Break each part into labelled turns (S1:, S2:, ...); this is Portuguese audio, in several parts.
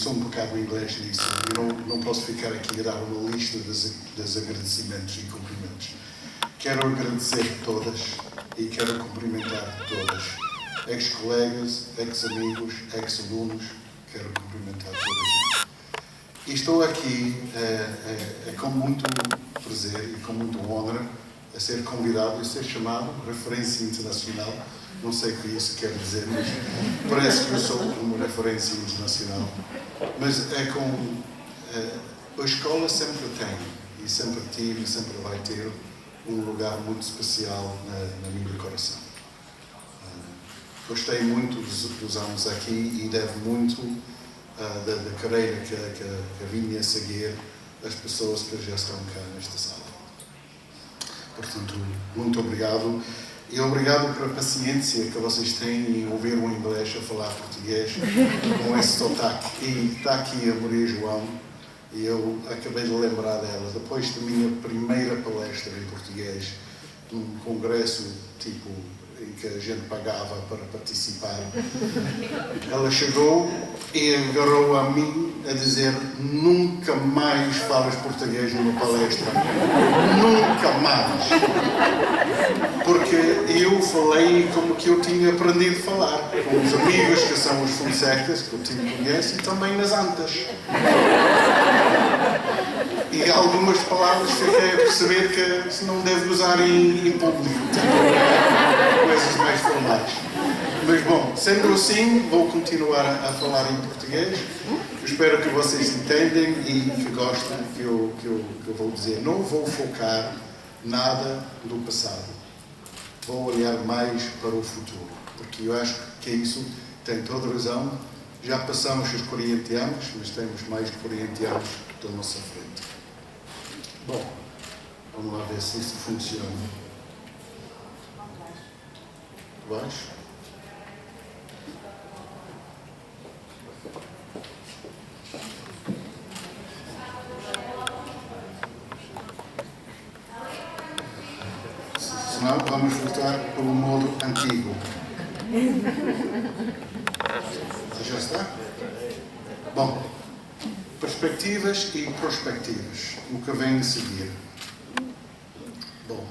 S1: sou um bocado inglês nisso. Eu não posso ficar aqui a dar uma lista dos agradecimentos e cumprimentos. Quero agradecer a todas e quero cumprimentar todas. Ex-colegas, ex-amigos, ex-alunos, quero cumprimentar todas. E estou aqui com muito prazer e com muita honra a ser convidado e a ser chamado referência internacional. Não sei o que isso quer dizer, mas parece que eu sou uma referência internacional. Mas é com... a escola sempre tem, e sempre tive, e sempre vai ter, um lugar muito especial na meu coração. Gostei muito dos anos aqui e devo muito da carreira que vinha a seguir as pessoas que já estão cá nesta sala. Portanto, muito obrigado. E obrigado pela paciência que vocês têm em ouvir um inglês a falar português com esse sotaque. E está aqui a Maria João, e eu acabei de lembrar dela, depois da minha primeira palestra em português, num congresso tipo em que a gente pagava para participar. Ela chegou e agarrou a mim a dizer: nunca mais falas português numa palestra. Nunca mais. Porque eu falei como que eu tinha aprendido a falar, com os amigos que são os Fonsecas, que o time conhece, e também nas Antas. E algumas palavras fiquei a perceber que se não deve usar em público, tipo, coisas mais formais. Mas bom, sendo assim, vou continuar a falar em português. Espero que vocês entendem e que gostem do que eu vou dizer. Não vou focar nada do passado. Vou olhar mais para o futuro, porque eu acho que isso tem toda razão. Já passamos os 40 anos, mas temos mais de 40 anos da nossa frente. Bom, vamos lá ver se isso funciona. Baixo. Senão, vamos voltar para o modo antigo. Já está? Bom, perspectivas e prospectivas. O que vem a seguir. Bom,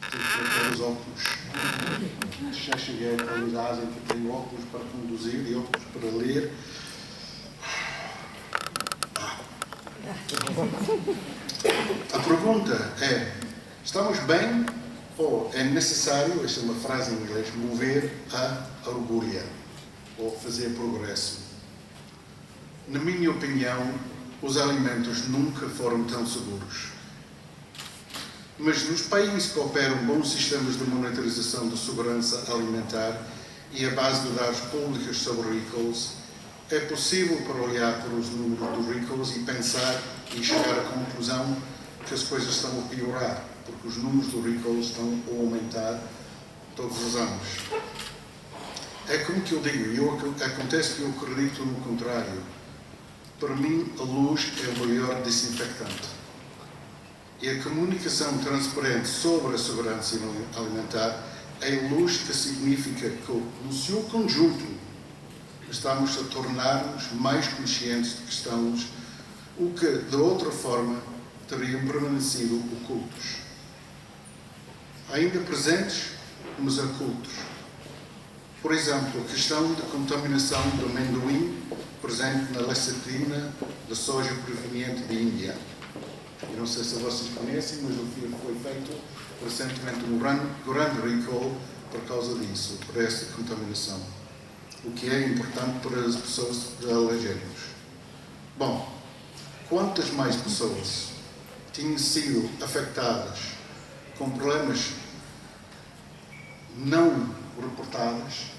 S1: tenho que colocar os óculos. Já cheguei à qualidade em que tenho óculos para conduzir e óculos para ler. A pergunta é: estamos bem ou é necessário, esta é uma frase em inglês, mover a orgulha ou fazer progresso? Na minha opinião, os alimentos nunca foram tão seguros. Mas nos países que operam bons sistemas de monitorização de segurança alimentar e a base de dados públicos sobre recalls, é possível para olhar para os números dos recalls e pensar e chegar à conclusão que as coisas estão a piorar, porque os números do recall estão a aumentar todos os anos. É como que eu digo, acontece que eu acredito no contrário. Para mim, a luz é o melhor desinfectante. E a comunicação transparente sobre a segurança alimentar é a luz que significa que, no seu conjunto, estamos a tornar-nos mais conscientes de que estamos, o que, de outra forma, teriam permanecido ocultos. Ainda presentes, mas ocultos. Por exemplo, a questão da contaminação do amendoim presente na lecitina da soja proveniente da Índia. Eu não sei se vocês conhecem, mas foi feito recentemente um grande recall por causa disso, por esta contaminação. O que é importante para as pessoas alérgicas. Bom, quantas mais pessoas tinham sido afetadas com problemas não reportados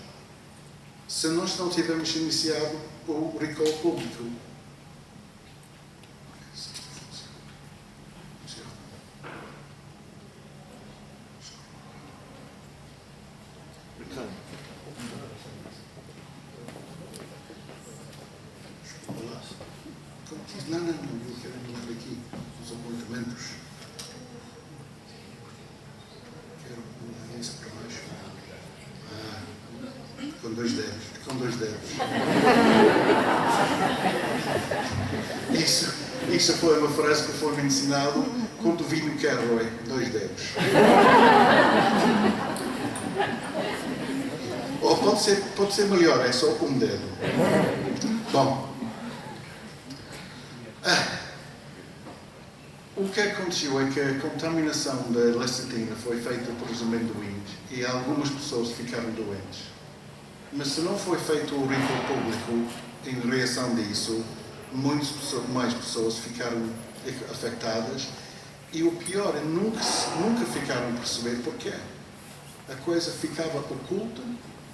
S1: se nós não tivermos iniciado o recall público? Não, eu quero mudar aqui os apontamentos. Quero mudar isso para baixo. com dois dedos. É com dois dedos. Isso foi uma frase que foi-me ensinado quando vi no Carroy. Dois dedos. Ou pode ser melhor, é só um dedo. Bom. O que aconteceu é que a contaminação da lecitina foi feita por amendoins e algumas pessoas ficaram doentes. Mas se não foi feito o recall público em reação disso, muitas mais pessoas ficaram afetadas e o pior é nunca ficaram a perceber porquê. A coisa ficava oculta,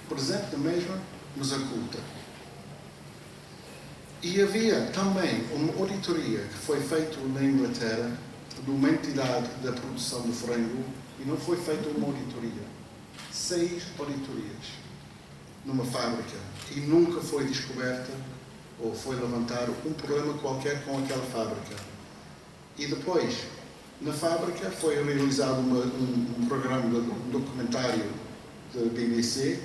S1: presente na mesma, mas oculta. E havia também uma auditoria que foi feita na Inglaterra de uma entidade da produção de frango e não foi feita uma auditoria. 6 auditorias numa fábrica e nunca foi descoberta ou foi levantado um problema qualquer com aquela fábrica. E depois, na fábrica, foi realizado um programa de um documentário da BBC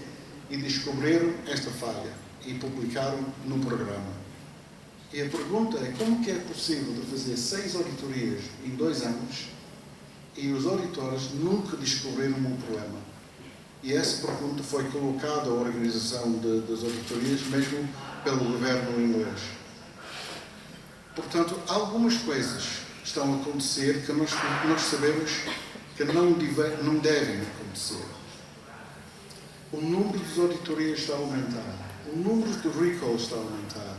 S1: e descobriram esta falha e publicaram no programa. E a pergunta é como que é possível de fazer 6 auditorias em 2 anos e os auditores nunca descobriram um problema? E essa pergunta foi colocada à organização das auditorias mesmo pelo governo inglês. Portanto, algumas coisas estão a acontecer que nós sabemos que não devem acontecer. O número de auditorias está a aumentar. O número de recalls está a aumentar.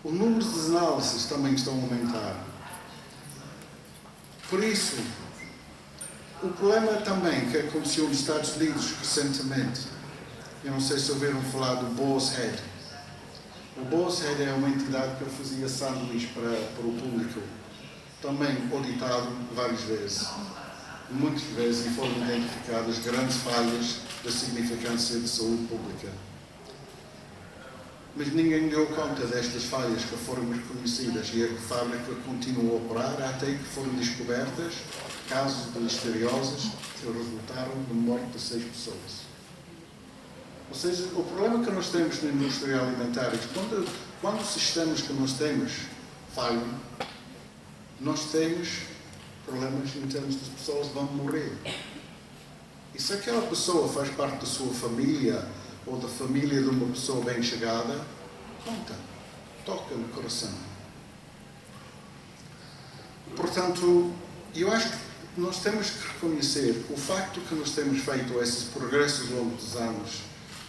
S1: O número de análises também estão a aumentar. Por isso, o problema também que aconteceu nos Estados Unidos recentemente, eu não sei se ouviram falar do Boar's Head. O Boar's Head é uma entidade que fazia sanduíches para o público, também auditado várias vezes. Muitas vezes foram identificadas grandes falhas da significância de saúde pública. Mas ninguém deu conta destas falhas que foram reconhecidas e a fábrica continuou a operar até que foram descobertas casos de listerioses que resultaram na morte de 6 pessoas. Ou seja, o problema que nós temos na indústria alimentar é que quando os sistemas que nós temos falham, nós temos problemas em termos de pessoas que vão morrer. E se aquela pessoa faz parte da sua família ou da família de uma pessoa bem chegada, toca no coração. Portanto, eu acho que nós temos que reconhecer o facto que nós temos feito esses progressos ao longo dos anos,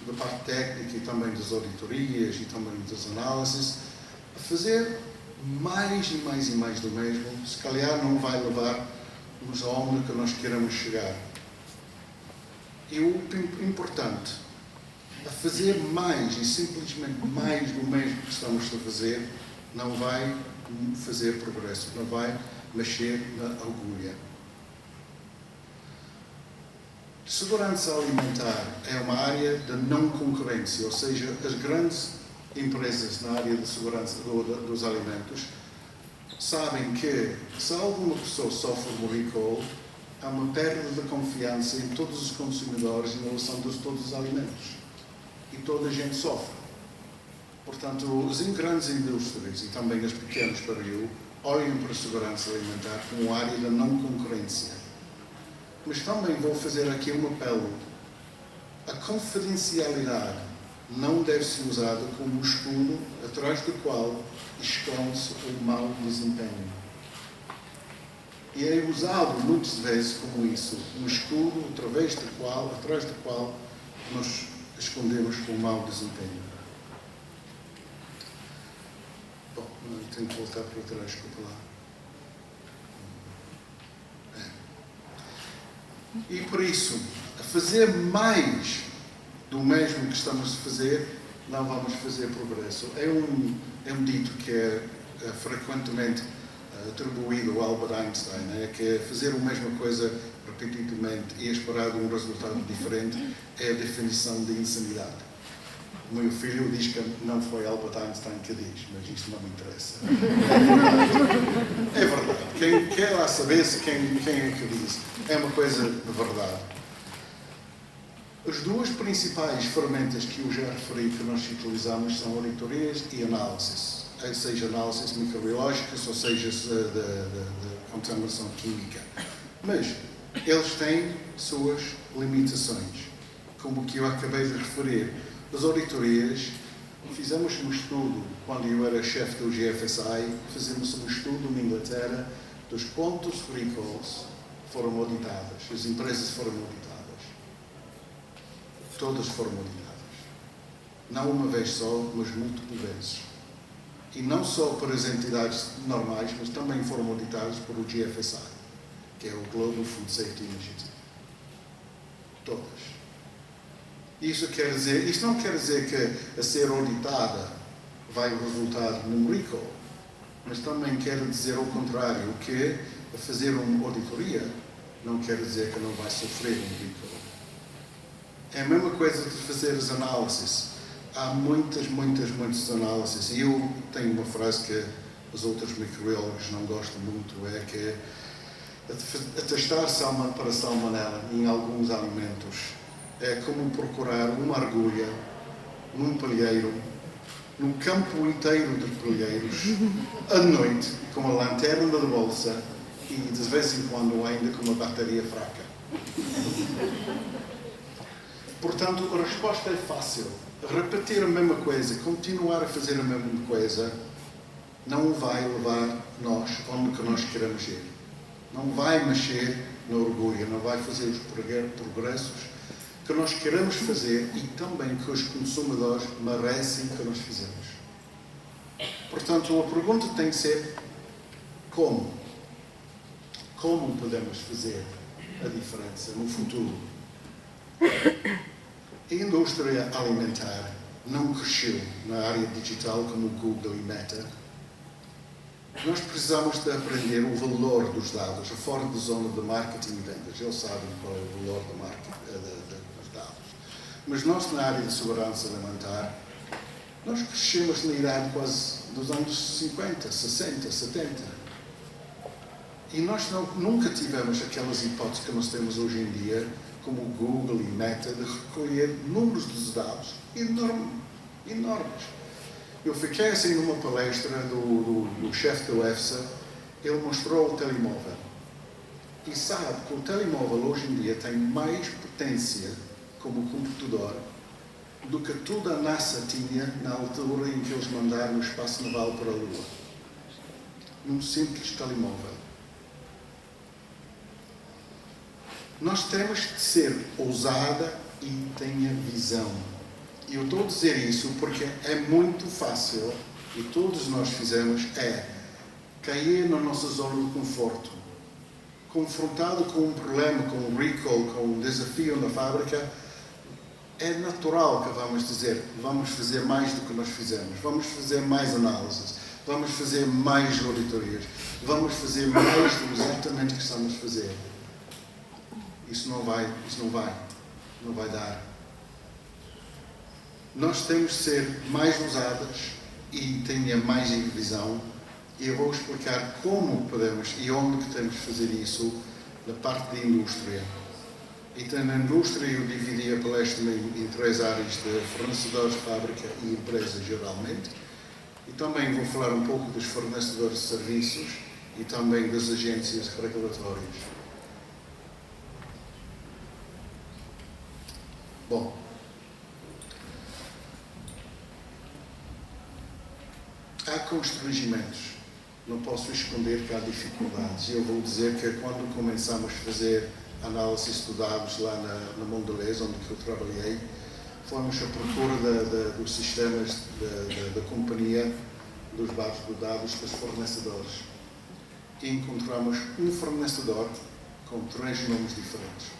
S1: da parte técnica e também das auditorias e também das análises, a fazer mais e mais e mais do mesmo, se calhar não vai levar-nos aonde que nós queremos chegar. E o importante, a fazer mais e simplesmente mais do mesmo que estamos a fazer, não vai fazer progresso, não vai mexer na agulha. Segurança alimentar é uma área de não concorrência, ou seja, as grandes empresas na área de segurança dos alimentos sabem que se alguma pessoa sofre um recall, há uma perda de confiança em todos os consumidores em relação a todos os alimentos. E toda a gente sofre. Portanto, as grandes indústrias e também as pequenas para eu olham para a segurança alimentar como área da não concorrência. Mas também vou fazer aqui um apelo. A confidencialidade não deve ser usada como um escudo atrás do qual esconde-se o mau desempenho. E é usado muitas vezes como isso, um escudo atrás do qual nós escondemos o mau desempenho. Bom, tenho que voltar para trás, desculpa lá. E por isso, a fazer mais do mesmo que estamos a fazer, não vamos fazer progresso. É um dito que é frequentemente atribuído ao Albert Einstein, que é fazer a mesma coisa repetidamente e esperar um resultado diferente é a definição de insanidade. O meu filho diz que não foi Albert Einstein que diz, mas isto não me interessa. É verdade. Quem quer lá saber quem é que diz, é uma coisa de verdade. As duas principais ferramentas que eu já referi que nós utilizamos são auditorias e análises, seja análises microbiológicas ou seja de contaminação química. Mas eles têm suas limitações, como que eu acabei de referir. As auditorias, fizemos um estudo, quando eu era chefe do GFSI, fizemos um estudo na Inglaterra dos quantos recalls foram auditadas, as empresas foram auditadas. Todas foram auditadas. Não uma vez só, mas múltiplas vezes. E não só por as entidades normais, mas também foram auditadas por o GFSI, que é o Global Food Safety Initiative. Todas. Isto não quer dizer que a ser auditada vai resultar num recall, mas também quer dizer ao contrário, que a fazer uma auditoria não quer dizer que não vai sofrer um recall. É a mesma coisa de fazer as análises. Há muitas análises. E eu tenho uma frase que os outros microbiólogos não gostam muito, é que atestar para salmonela em alguns alimentos é como procurar uma agulha num palheiro, num campo inteiro de palheiros, à noite, com uma lanterna de bolsa e de vez em quando ainda com uma bateria fraca. Portanto, a resposta é fácil. Repetir a mesma coisa, continuar a fazer a mesma coisa, não vai levar nós onde que nós queremos ir. Não vai mexer na orgulho, não vai fazer os progressos que nós queremos fazer e também que os consumidores merecem que nós fizemos. Portanto, a pergunta tem que ser como? Como podemos fazer a diferença no futuro? A indústria alimentar não cresceu na área digital como o Google e Meta. Nós precisamos de aprender o valor dos dados, fora da zona de marketing e vendas. Eles sabem qual é o valor dos dados. Mas nós, na área de segurança alimentar, nós crescemos na idade quase dos anos 50, 60, 70. E nós nunca tivemos aquelas hipóteses que nós temos hoje em dia, como o Google e Meta, de recolher números dos dados enormes. Eu fiquei assim numa palestra do chefe do EFSA, ele mostrou o telemóvel. E sabe que o telemóvel hoje em dia tem mais potência como computador do que toda a NASA tinha na altura em que eles mandaram o espaço naval para a Lua. Num simples telemóvel. Nós temos de ser ousada e tenha visão. E eu estou a dizer isso porque é muito fácil, e todos nós fizemos, cair na nossa zona de conforto. Confrontado com um problema, com um recall, com um desafio na fábrica, é natural que vamos dizer, vamos fazer mais do que nós fizemos, vamos fazer mais análises, vamos fazer mais auditorias, vamos fazer mais do exatamente que estamos a fazer. Isso não vai dar. Nós temos de ser mais ousadas e tenha mais visão, e eu vou explicar como podemos e onde que temos de fazer isso na parte da indústria. Então, na indústria eu dividi a palestra em 3 áreas de fornecedores, fábrica e empresas geralmente, e também vou falar um pouco dos fornecedores de serviços e também das agências regulatórias. Bom, há constrangimentos, não posso esconder que há dificuldades. Eu vou dizer que quando começamos a fazer análises de dados lá na Mondelez, onde eu trabalhei, fomos à procura dos sistemas da companhia, dos bancos de dados dos fornecedores. E encontramos um fornecedor com 3 nomes diferentes.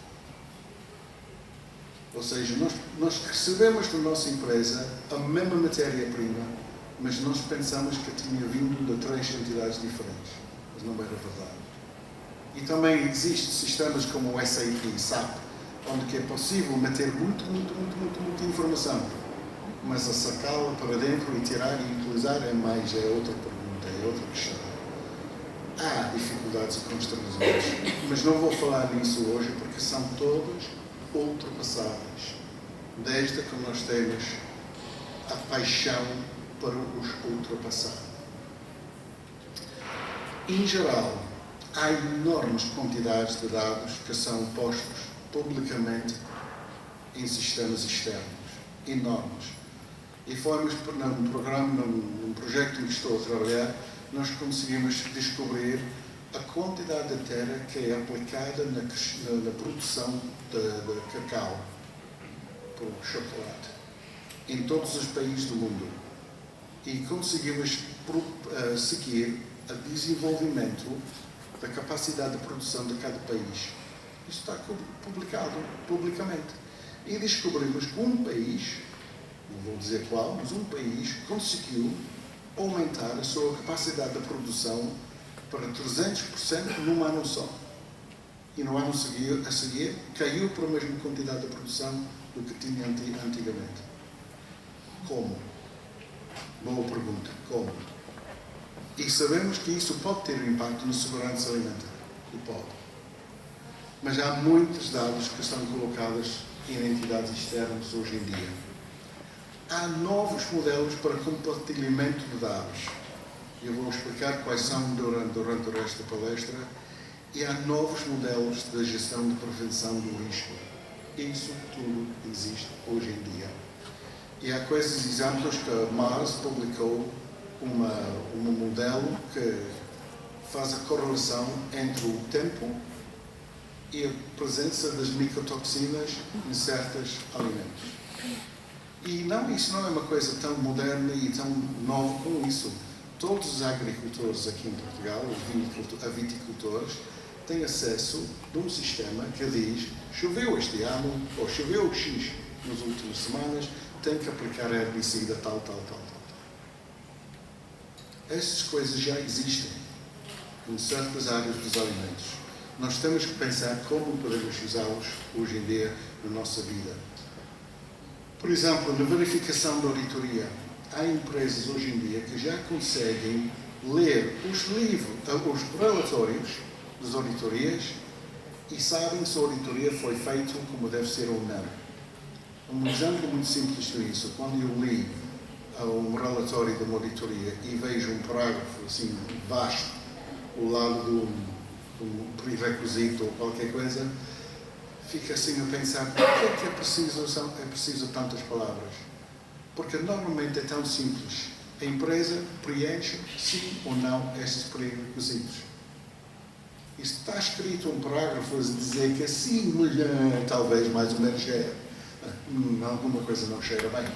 S1: Ou seja, nós recebemos da nossa empresa a mesma matéria-prima, mas nós pensamos que tinha vindo de 3 entidades diferentes. Mas não era verdade. E também existem sistemas como o SAP, onde é possível meter muita informação, mas a sacá-la para dentro e tirar e utilizar é outra pergunta, é outra questão. Há dificuldades e constrangimentos, mas não vou falar nisso hoje porque são todas ultrapassáveis. desde que nós temos a paixão para os ultrapassar. Em geral, há enormes quantidades de dados que são postos publicamente em sistemas externos. Enormes. E fomos, num programa, num projeto em que estou a trabalhar, nós conseguimos descobrir a quantidade de terra que é aplicada na produção de cacau, por chocolate, em todos os países do mundo. E conseguimos seguir o desenvolvimento da capacidade de produção de cada país. Isso está publicado publicamente. E descobrimos que um país, não vou dizer qual, mas um país conseguiu aumentar a sua capacidade de produção para 300% num ano só. E no ano a seguir caiu para a mesma quantidade de produção do que tinha antigamente. Como? Boa pergunta. Como? E sabemos que isso pode ter um impacto na segurança alimentar. E pode. Mas há muitos dados que estão colocados em entidades externas hoje em dia. Há novos modelos para compartilhamento de dados. Eu vou explicar quais são durante o resto da palestra. E há novos modelos de gestão de prevenção do risco. Isso tudo existe hoje em dia. E há coisas, exemplos que a Mars publicou um modelo que faz a correlação entre o tempo e a presença das micotoxinas em certos alimentos. E isso não é uma coisa tão moderna e tão nova como isso. Todos os agricultores aqui em Portugal, os viticultores, têm acesso a um sistema que diz: choveu este ano, ou choveu X nas últimas semanas, tem que aplicar herbicida tal. Essas coisas já existem em certas áreas dos alimentos. Nós temos que pensar como podemos usá-los hoje em dia na nossa vida. Por exemplo, na verificação da auditoria, há empresas hoje em dia que já conseguem ler os relatórios das auditorias e sabem se a auditoria foi feita como deve ser ou não. Um exemplo muito simples disso: quando eu li um relatório de uma auditoria e vejo um parágrafo assim vasto ao lado de um pré-requisito ou qualquer coisa, fico assim a pensar: por que é preciso tantas palavras? Porque normalmente é tão simples. A empresa preenche sim ou não esses pré-requisitos. E se está escrito um parágrafo a dizer que assim, talvez mais ou menos alguma coisa não cheira bem.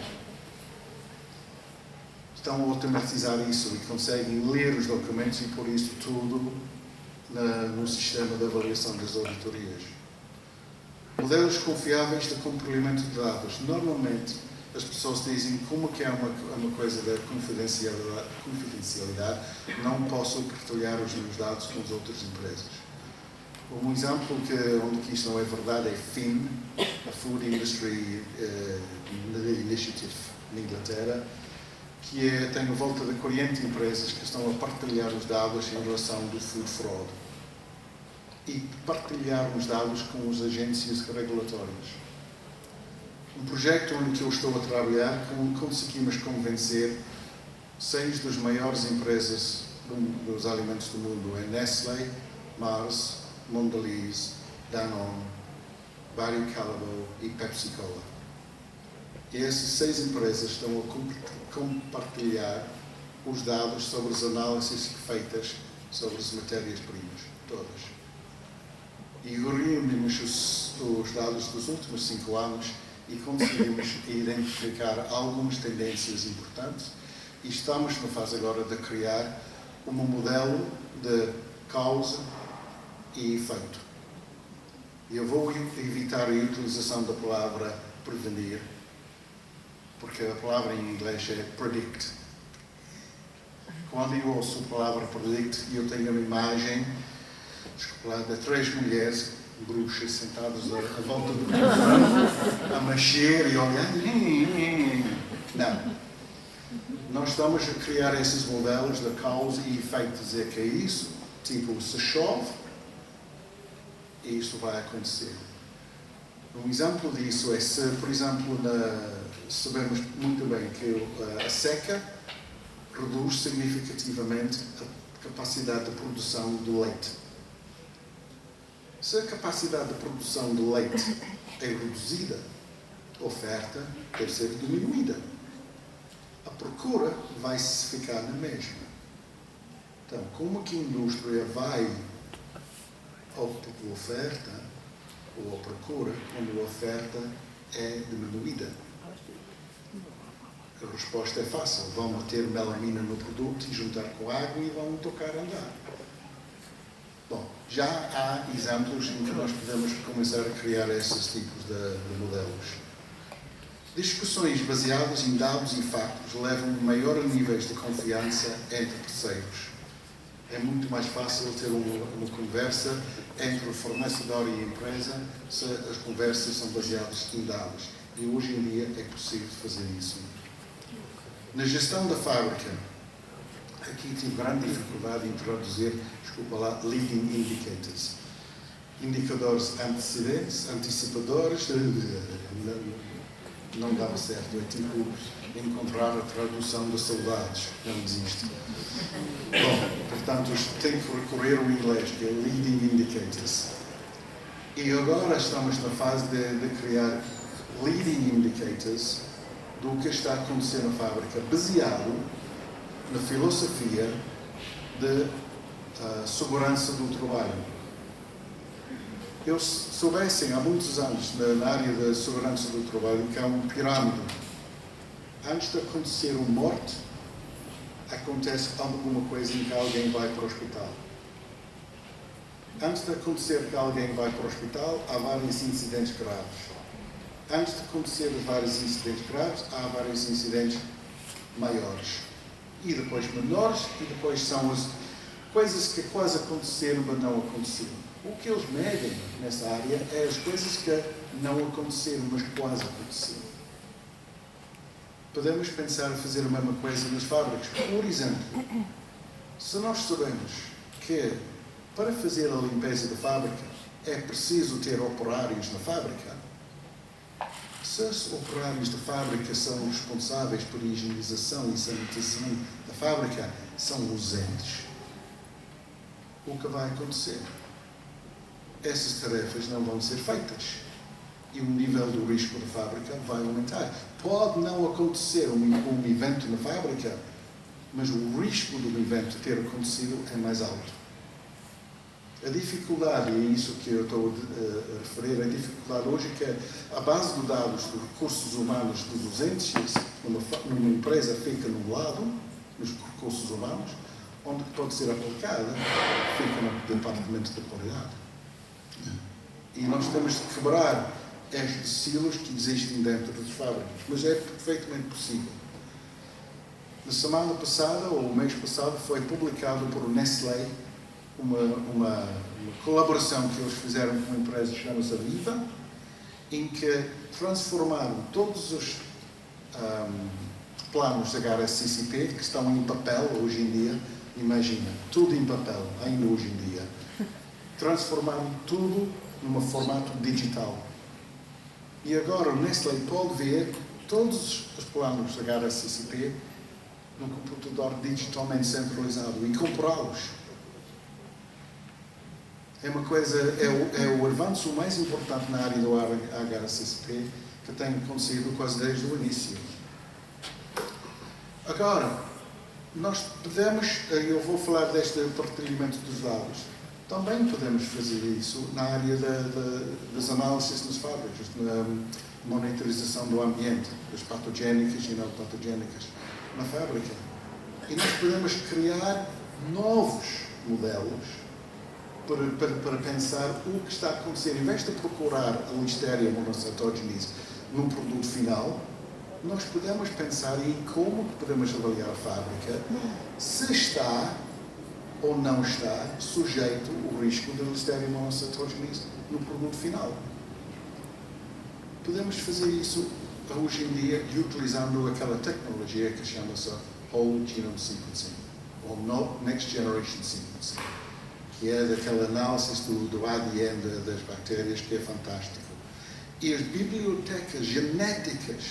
S1: Estão a automatizar isso e conseguem ler os documentos e pôr isso tudo no sistema de avaliação das auditorias. Modelos confiáveis de compartilhamento de dados. Normalmente, as pessoas dizem como que é uma coisa da confidencialidade, não posso partilhar os meus dados com as outras empresas. Um exemplo onde isto não é verdade é FIN, a Food Industry Initiative, na Inglaterra, que tem a volta de 40 empresas que estão a partilhar os dados em relação do food fraud e partilhar os dados com as agências regulatórias. Um projeto onde eu estou a trabalhar, conseguimos convencer 6 das maiores empresas dos alimentos do mundo: é Nestlé, Mars, Mondelez, Danone, Barry Callebaut e Pepsi Cola. E essas 6 empresas estão a compartilhar os dados sobre as análises feitas sobre as matérias-primas, todas. E reunimos os dados dos últimos 5 anos e conseguimos identificar algumas tendências importantes e estamos na fase agora de criar um modelo de causa e efeito. Eu vou evitar a utilização da palavra prevenir, porque a palavra em inglês é predict. Quando eu ouço a palavra predict, eu tenho uma imagem de 3 mulheres bruxas sentadas à volta do microfone, a mexer e olhar. Não. Nós estamos a criar esses modelos de causa e efeito, dizer que é isso, tipo, se chove, isso vai acontecer. Um exemplo disso é se, por exemplo, sabemos muito bem que a seca reduz significativamente a capacidade de produção de leite. Se a capacidade de produção de leite é reduzida, a oferta deve ser diminuída. A procura vai se ficar na mesma. Então, como que a indústria vai ao oferta ou à procura quando a oferta é diminuída? A resposta é fácil. Vão meter melamina no produto e juntar com água e vão tocar a andar. Bom, já há exemplos em que nós podemos começar a criar esses tipos de modelos. Discussões baseadas em dados e factos levam a maior níveis de confiança entre terceiros. É muito mais fácil ter uma conversa entre o fornecedor e a empresa se as conversas são baseadas em dados. E hoje em dia é possível fazer isso. Na gestão da fábrica, aqui tive grande dificuldade em introduzir, desculpa lá, leading indicators. Indicadores antecedentes, antecipadores, não dava certo. É tipo encontrar a tradução das saudades, não existe. Bom, portanto, tenho que recorrer ao inglês, que é leading indicators. E agora estamos na fase de criar leading indicators do que está a acontecer na fábrica, baseado na filosofia de segurança do trabalho. Eu soubessem há muitos anos na área da segurança do trabalho que há uma pirâmide. Antes de acontecer uma morte, acontece alguma coisa em que alguém vai para o hospital. Antes de acontecer que alguém vai para o hospital, há vários incidentes graves. Antes de acontecer vários incidentes graves, há vários incidentes maiores. E depois menores, e depois são as coisas que quase aconteceram, mas não aconteceram. O que eles medem nessa área é as coisas que não aconteceram, mas quase aconteceram. Podemos pensar em fazer a mesma coisa nas fábricas. Por exemplo, se nós sabemos que para fazer a limpeza da fábrica é preciso ter operários na fábrica, se os operários da fábrica são responsáveis por higienização e sanitização da fábrica, são ausentes. O que vai acontecer? Essas tarefas não vão ser feitas e o nível do risco da fábrica vai aumentar. Pode não acontecer um evento na fábrica, mas o risco do evento ter acontecido é mais alto. A dificuldade, e é isso que eu estou a referir, a dificuldade hoje é que a base de dados dos recursos humanos dos ausentes, numa empresa fica num lado, nos recursos humanos, onde pode ser aplicada, fica no departamento de qualidade. E nós temos de quebrar estes silos que existem dentro das fábricas, mas é perfeitamente possível. Na semana passada, ou o mês passado, foi publicado por Nestlé uma colaboração que eles fizeram com uma empresa que chama-se Aviva, em que transformaram todos os planos HACCP que estão em papel hoje em dia, imagina, tudo em papel, ainda hoje em dia, transformaram tudo num formato digital. E agora o Nestlé pode ver todos os planos HACCP num computador digitalmente centralizado e comprá-los. É uma coisa, é o avanço mais importante na área do HACCP que tem acontecido quase desde o início. Agora, nós podemos, eu vou falar deste partilhamento dos dados, também podemos fazer isso na área das análises nas fábricas, na monitorização do ambiente, das patogénicas e não patogénicas na fábrica. E nós podemos criar novos modelos para pensar o que está a acontecer. Em vez de procurar a Listeria monocytogenes no produto final, nós podemos pensar em como podemos avaliar a fábrica se está ou não está sujeito ao risco de Listeria monocytogenes no produto final. Podemos fazer isso hoje em dia utilizando aquela tecnologia que chama-se Whole Genome Sequencing, ou Next Generation Sequencing, que é daquela análise do ADN das bactérias, que é fantástico. E as bibliotecas genéticas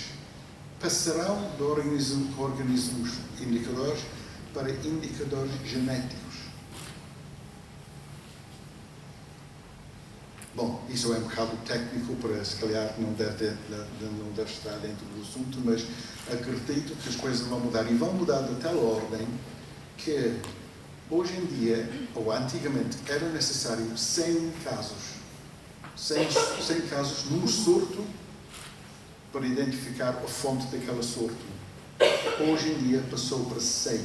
S1: passarão de organismos indicadores para indicadores genéticos. Bom, isso é um bocado técnico, para se calhar não deve estar dentro do assunto, mas acredito que as coisas vão mudar, e vão mudar de tal ordem que hoje em dia, ou antigamente, era necessário 100 casos num sorto para identificar a fonte daquela sorto. Hoje em dia passou para 6.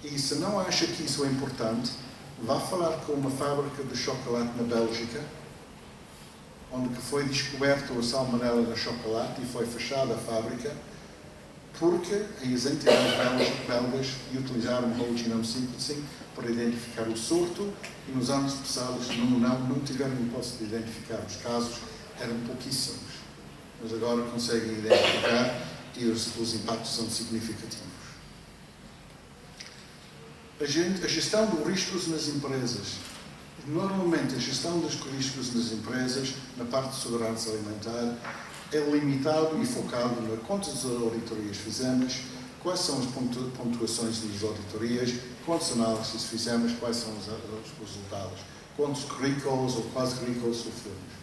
S1: E se não acha que isso é importante, vá falar com uma fábrica de chocolate na Bélgica, onde foi descoberto a salmonela no chocolate e foi fechada a fábrica, porque as entidades belgas utilizaram o whole genome sequencing para identificar o sorto, e nos anos passados não tiveram hipótese de identificar os casos, eram pouquíssimos. Mas agora conseguem identificar e os impactos são significativos. A gestão dos riscos nas empresas. Normalmente, a gestão dos riscos nas empresas, na parte de segurança alimentar, é limitado e focado na quantas auditorias fizemos, quais são as pontuações das auditorias, quantas análises fizemos, quais são os resultados, quantos recalls ou quase recalls sofremos.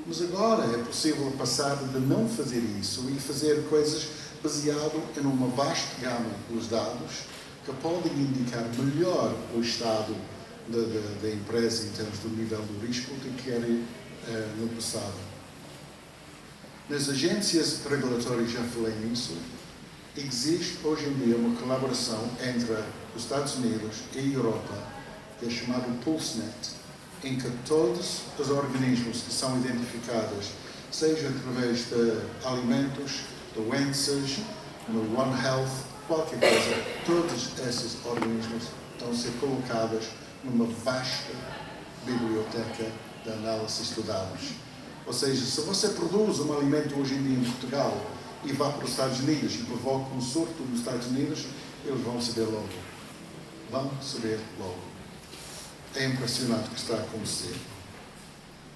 S1: Mas agora é possível passar de não fazer isso e fazer coisas baseado em uma vasta gama dos dados que podem indicar melhor o estado da empresa em termos do nível do risco do que era no passado. Nas agências regulatórias, já falei nisso, existe hoje em dia uma colaboração entre os Estados Unidos e a Europa, que é chamado PulseNet, em que todos os organismos que são identificados, seja através de alimentos, doenças, no One Health, qualquer coisa, todos esses organismos estão a ser colocados numa vasta biblioteca de análise de dados. Ou seja, se você produz um alimento hoje em dia em Portugal e vá para os Estados Unidos e provoca um surto nos Estados Unidos, eles vão saber logo. Vão saber logo. É impressionante o que está a acontecer.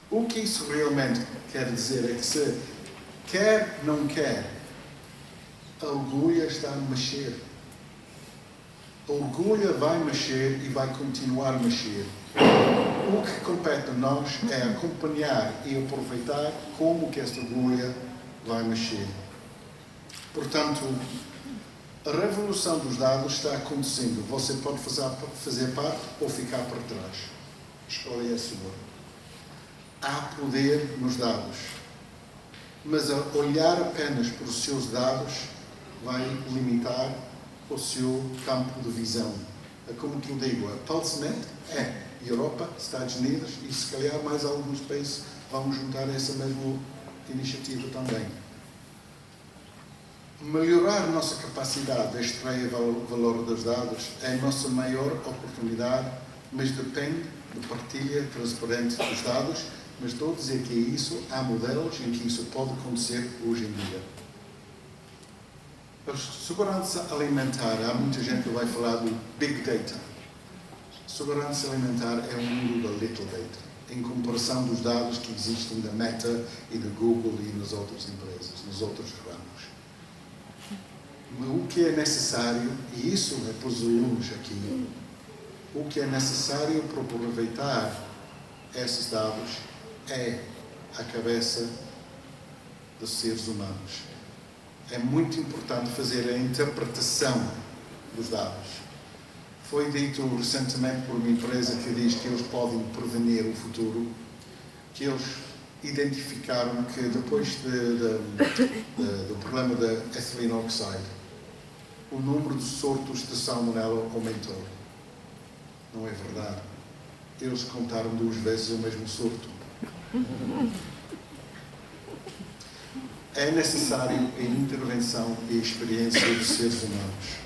S1: O que isso realmente quer dizer é que se quer, não quer, a orgulha está a mexer. A orgulha vai mexer e vai continuar a mexer. O que compete a nós é acompanhar e aproveitar como que esta orgulha vai mexer. Portanto, a revolução dos dados está acontecendo. Você pode fazer parte ou ficar para trás. A escolha é a sua. Há poder nos dados. Mas a olhar apenas para os seus dados vai limitar o seu campo de visão. É como que eu digo, a PulseNet é Europa, Estados Unidos e se calhar mais alguns países vão juntar essa mesma iniciativa também. Melhorar a nossa capacidade de extrair valor dos dados é a nossa maior oportunidade, mas depende de partilha transparente dos dados, mas estou a dizer que é isso, há modelos em que isso pode acontecer hoje em dia. A segurança alimentar, há muita gente que vai falar do Big Data. Segurança alimentar é um mundo da Little Data, em comparação dos dados que existem da Meta e da Google e nas outras empresas, nos outros ramos. Mas o que é necessário, e isso é para os alunos aqui, o que é necessário para aproveitar esses dados é a cabeça dos seres humanos. É muito importante fazer a interpretação dos dados. Foi dito recentemente por uma empresa que diz que eles podem prevenir o futuro, que eles identificaram que depois do problema da ethylene oxide, o número de sortos de salmonela aumentou. Não é verdade. Eles contaram 2 vezes o mesmo sorto. É necessário a intervenção e a experiência dos seres humanos.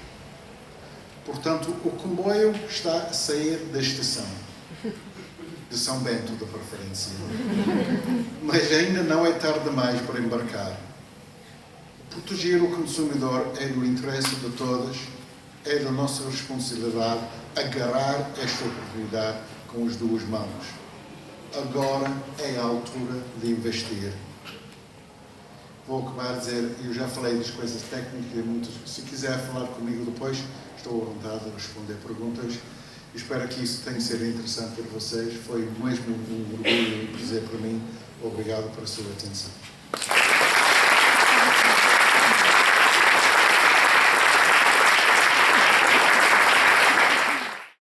S1: Portanto, o comboio está a sair da estação, de São Bento, de preferência. Mas ainda não é tarde demais para embarcar. Proteger o consumidor é do interesse de todos, é da nossa responsabilidade agarrar esta oportunidade com as 2 mãos. agora é a altura de investir. Vou acabar a dizer, eu já falei das coisas técnicas, se quiser falar comigo depois, estou à vontade de responder perguntas. Espero que isso tenha sido interessante para vocês. Foi mesmo um orgulho e um prazer para mim. Obrigado pela sua atenção.